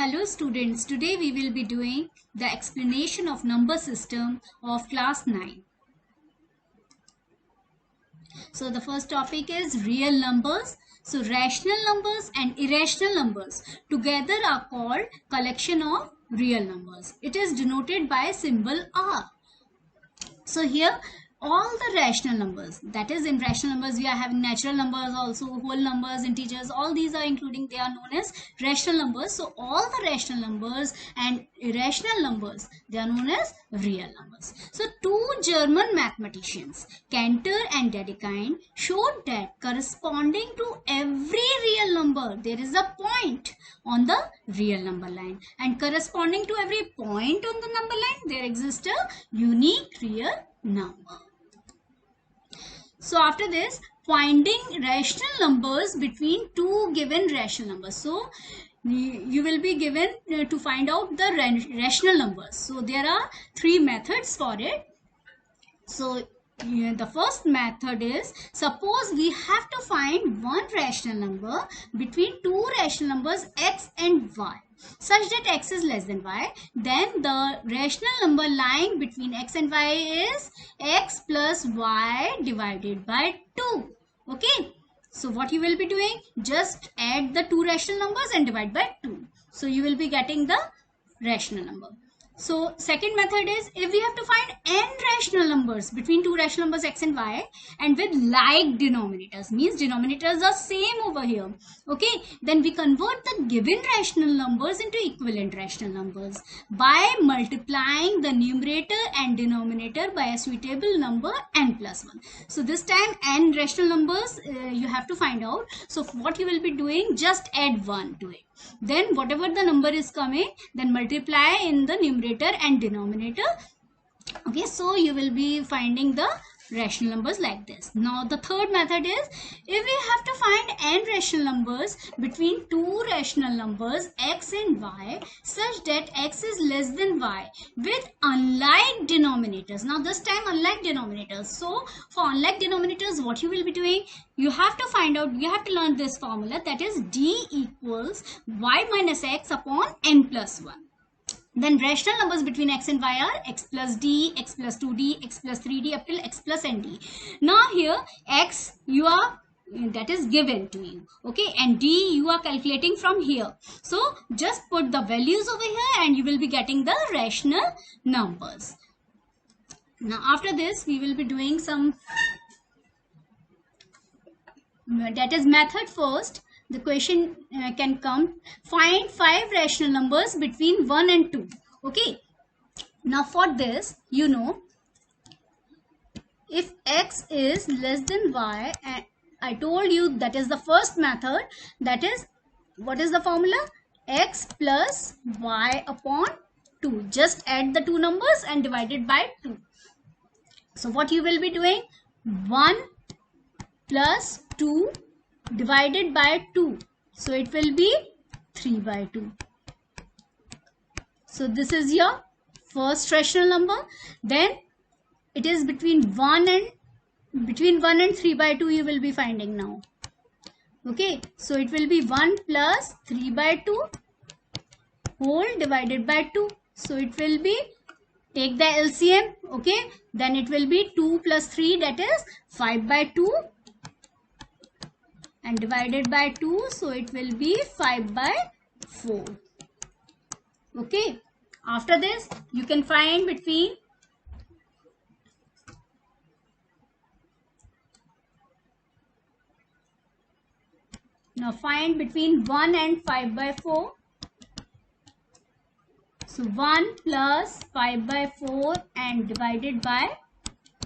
Hello students, today we will be doing the explanation of number system of class 9. So the first topic is real numbers. So rational numbers and irrational numbers together are called collection of real numbers. It is denoted by symbol R. So here all the rational numbers, that is in rational numbers we are having natural numbers also, whole numbers, integers, all these are including, they are known as rational numbers. So all the rational numbers and irrational numbers, they are known as real numbers. So two German mathematicians, Cantor and Dedekind, showed that corresponding to every real number there is a point on the real number line, and corresponding to every point on the number line there exists a unique real number. So after this, finding rational numbers between two given rational numbers. So you will be given to find out the rational numbers. So there are three methods for it. So the first method is, suppose we have to find one rational number between two rational numbers x and y, such that x is less than y. Then the rational number lying between x and y is x plus y divided by 2. Okay. So what you will be doing? Just add the two rational numbers and divide by 2. So you will be getting the rational number. So second method is, if we have to find n rational numbers between two rational numbers x and y and with like denominators, means denominators are same over here, okay, then we convert the given rational numbers into equivalent rational numbers by multiplying the numerator and denominator by a suitable number n plus 1. So this time n rational numbers you have to find out. So what you will be doing, just add 1 to it. Then whatever the number is coming, then multiply in the numerator and denominator. Okay, so you will be finding the rational numbers like this. Now the third method is, if we have to find n rational numbers between two rational numbers x and y, such that x is less than y with unlike denominators. Now this time unlike denominators. So for unlike denominators, what you will be doing, you have to find out, you have to learn this formula, that is d equals y minus x upon n plus 1. Then rational numbers between x and y are x plus d, x plus 2d, x plus 3d up till x plus nd. Now here x that is given to you, okay, and d you are calculating from here. So just put the values over here and you will be getting the rational numbers. Now after this we will be doing some, that is method first. The question can come, find 5 rational numbers between 1 and 2. Okay. Now for this, you know, if x is less than y, and I told you that is the first method, that is, what is the formula? X plus y upon 2. Just add the two numbers and divide it by 2. So what you will be doing? 1 plus 2 divided by 2, so it will be 3 by 2. So this is your first rational number. Then it is between 1 and 3 by 2 you will be finding now. Okay, so it will be 1 plus 3 by 2 whole divided by 2. So it will be, take the LCM, okay, then it will be 2 plus 3, that is 5 by 2. And divided by 2, so it will be 5 by 4. Okay. After this, you can find between find between 1 and 5 by 4. So 1 plus 5 by 4 and divided by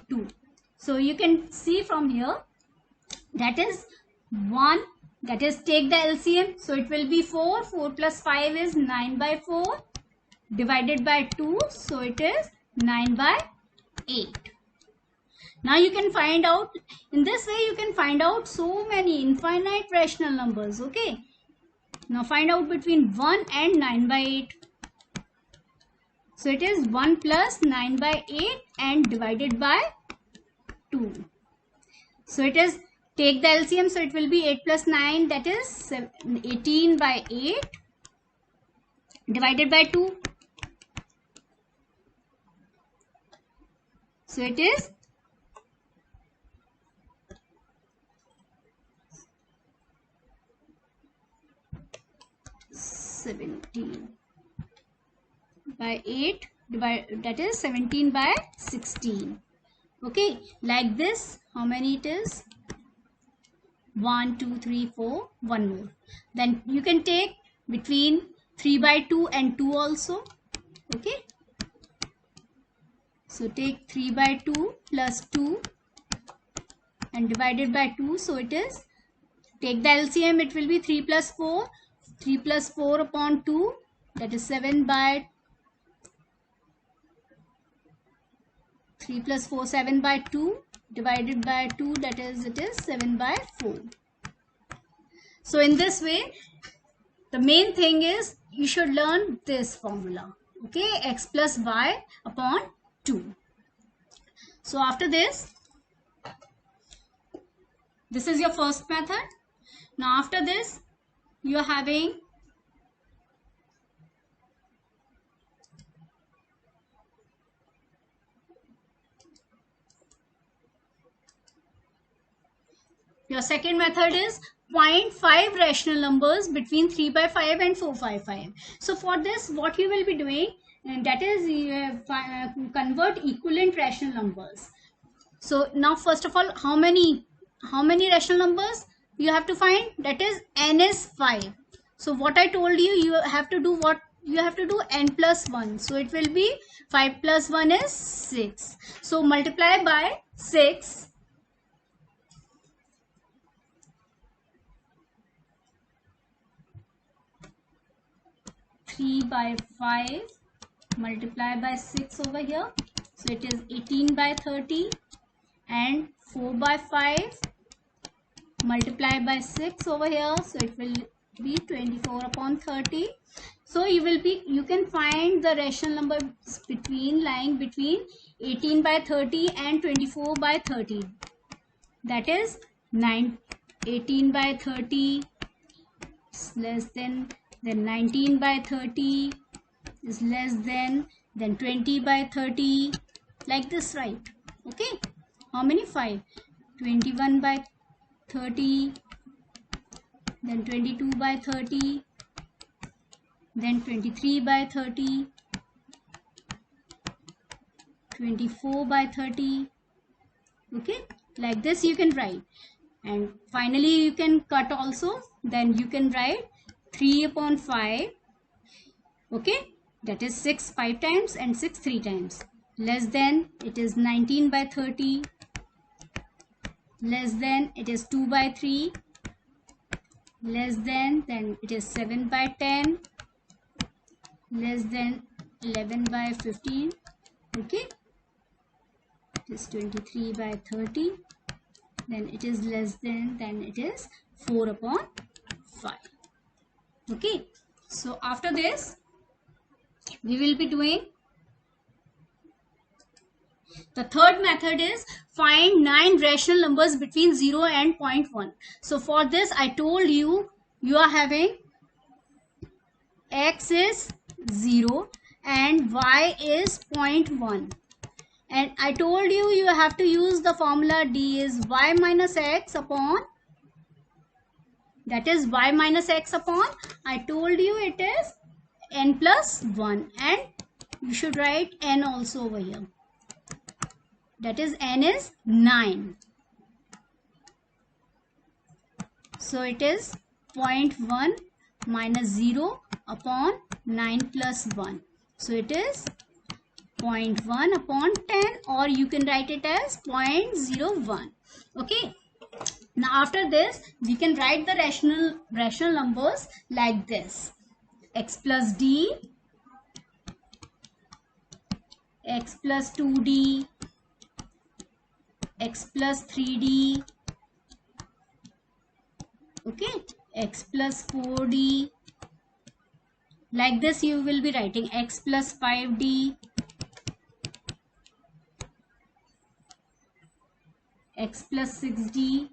2. So you can see from here, that is 1, that is, take the LCM, so it will be 4. 4 plus 5 is 9 by 4 divided by 2, so it is 9 by 8. Now you can find out, in this way you can find out so many infinite rational numbers. Okay, now find out between 1 and 9 by 8. So it is 1 plus 9 by 8 and divided by 2. So it is, take the LCM, so it will be 8 plus 9, that is 18 by 8 divided by 2. So it is 17 by 8, that is 17 by 16. Okay, like this, how many it is? 1, 2, 3, 4, one more. Then you can take between 3 by 2 and 2 also. Okay, so take 3 by 2 plus 2 and divided by 2. So it is, take the LCM, it will be 3 plus 4. 3 plus 4 upon 2, that is 7 by 3 plus 4, 7 by 2 divided by 2, that is, it is 7 by 4. So in this way, the main thing is you should learn this formula. Okay, x plus y upon 2. So after this is your first method. Now after this, you are having your second method is find 5 rational numbers between 3 by 5 and 4 by 5. So for this, what you will be doing, and that is convert equivalent rational numbers. So now first of all, how many rational numbers you have to find? That is n is 5. So what I told you, you have to do what? You have to do n plus 1. So it will be 5 plus 1 is 6. So multiply by 6. Three by 5 multiply by 6 over here. So it is 18 by 30, and 4 by 5 multiply by 6 over here. So it will be 24 upon 30. So you can find the rational numbers lying between 18 by 30 and 24 by 30. That is 18 by 30 is less than 19 by 30 is less than 20 by 30, like this, right? Okay, how many? 5. 21 by 30, then 22 by 30, then 23 by 30, 24 by 30. Okay, like this you can write, and finally you can cut also. Then you can write 3 upon 5. Okay, that is 6 5 times and 6 3 times, less than, it is 19 by 30, less than, it is 2 by 3, less than, then it is 7 by 10, less than 11 by 15. Okay, it is 23 by 30, then it is less than, then it is 4 upon 5. Okay, so after this we will be doing the third method is find 9 rational numbers between 0 and 0.1. So for this, I told you, you are having x is 0 and y is 0.1. And I told you, you have to use the formula D is y minus x upon, that is y minus x upon, I told you it is n plus 1, and you should write n also over here. That is n is 9. So it is 0.1 minus 0 upon 9 plus 1. So it is 0.1 upon 10, or you can write it as 0.01. Okay. Now after this, we can write the rational numbers like this: x plus d, x plus 2d, x plus 3d, okay, x plus 4d. Like this you will be writing x plus 5d, x plus 6d,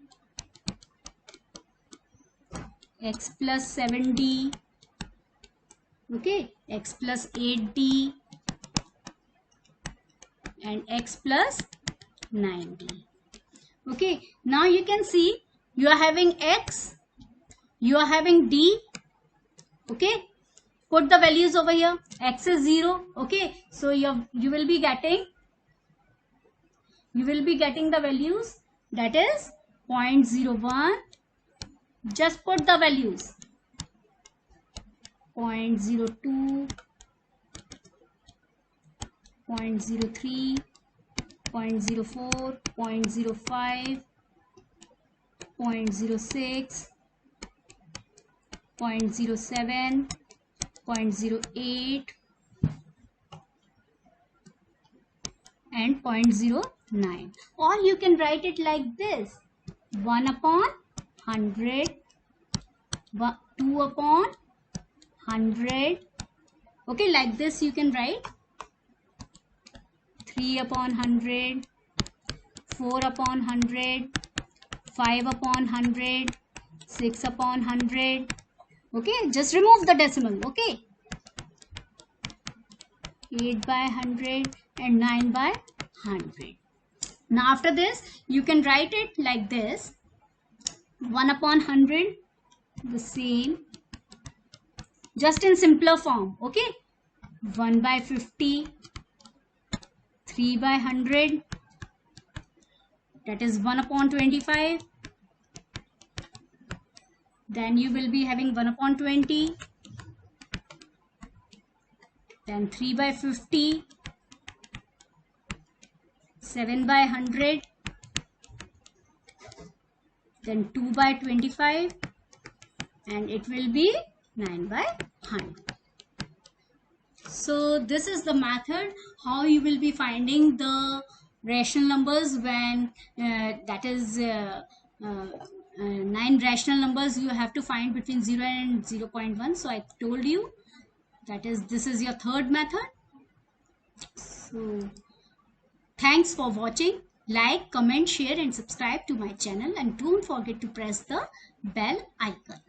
x plus 7d, Okay, x plus 8d and x plus 9d. Okay, now you can see you are having x, you are having d. Okay, put the values over here. X is 0. Okay, so you will be getting the values, that is 0.01. Just put the values 0.02, 0.03, 0.04, 0.05, 0.06, 0.07, 0.08 and 0.09. Or you can write it like this: 1 upon 100, 2 upon 100. Okay, like this you can write. 3 upon 100, 4 upon 100, 5 upon 100, 6 upon 100. Okay, just remove the decimal. Okay, 8 by 100 and 9 by 100. Now after this you can write it like this: 1 upon 100, the same, just in simpler form. Okay, 1 by 50, 3 by 100, that is 1 upon 25. Then you will be having 1 upon 20, then 3 by 50, 7 by 100, then 2 by 25, and it will be 9 by 100. So this is the method how you will be finding the rational numbers when 9 rational numbers you have to find between 0 and 0.1. So I told you this is your third method. So thanks for watching. Like, comment, share and subscribe to my channel, and don't forget to press the bell icon.